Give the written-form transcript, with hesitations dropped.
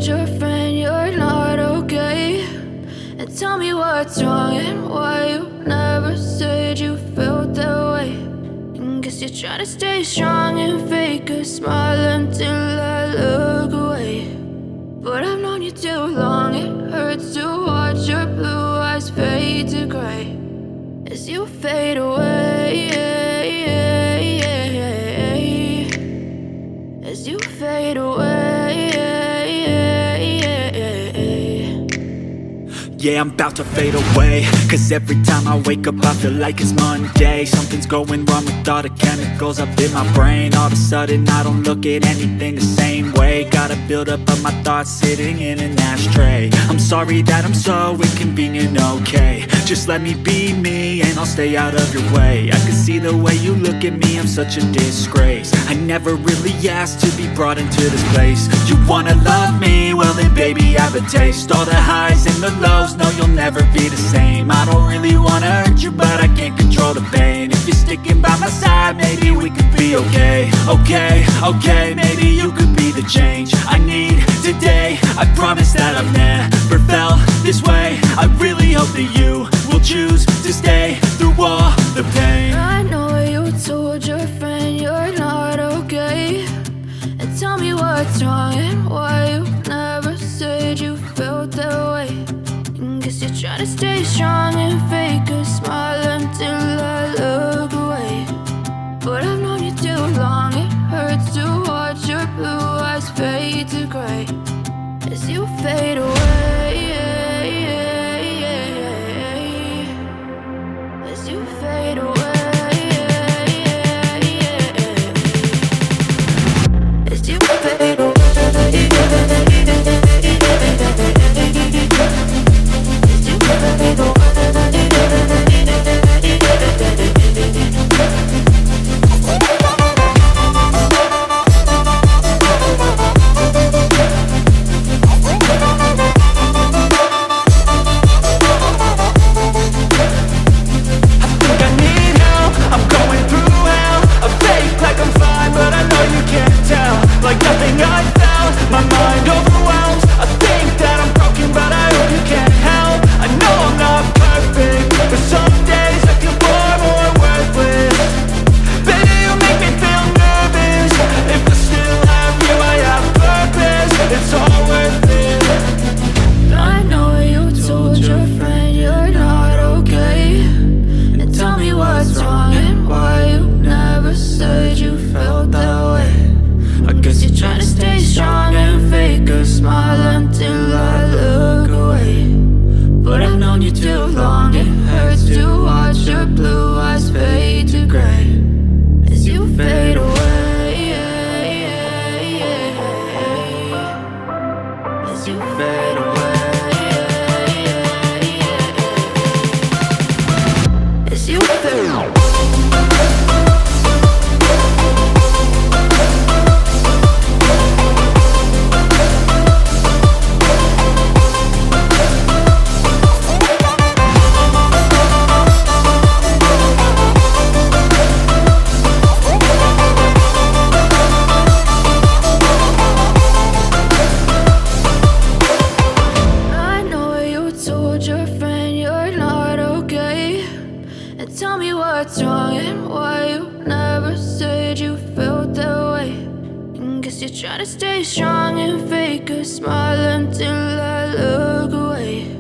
told your friend you're not okay? And tell me what's wrong and why you never said you felt that way. And guess you're trying to stay strong and fake a smile until I look away. But I've known you too long, it hurts to watch your blue eyes fade to gray as you fade away, as you fade away. Yeah, I'm about to fade away, cause every time I wake up I feel like it's Monday. Something's going wrong with all the chemicals up in my brain. All of a sudden I don't look at anything the same way. Got a buildup of my thoughts sitting in an ashtray. I'm sorry that I'm so inconvenient, okay? Just let me be me and I'll stay out of your way. I can see the way you look at me, I'm such a disgrace. I never really asked to be brought into this place. You wanna love me? Well then baby I have a taste. All the highs and the lows, no you'll never be the same. I don't really wanna hurt you but I can't control the pain. If you're sticking by my side maybe we could be okay. Okay, maybe you could be the change I need today. I promise that I've never felt this way. I really hope that you will choose to stay through all the pain. I know you told your friend you're not okay. And tell me what's wrong and why you never said you felt that way. And guess you're trying to stay strong and fake a smile until I look away. But I've known you too long, it hurts to watch your blue eyes fade to gray as you fade away, as you fade away, as you fade away. Tell me what's wrong and why you never said you felt that way. And guess you're trying to stay strong and fake a smile until I look away.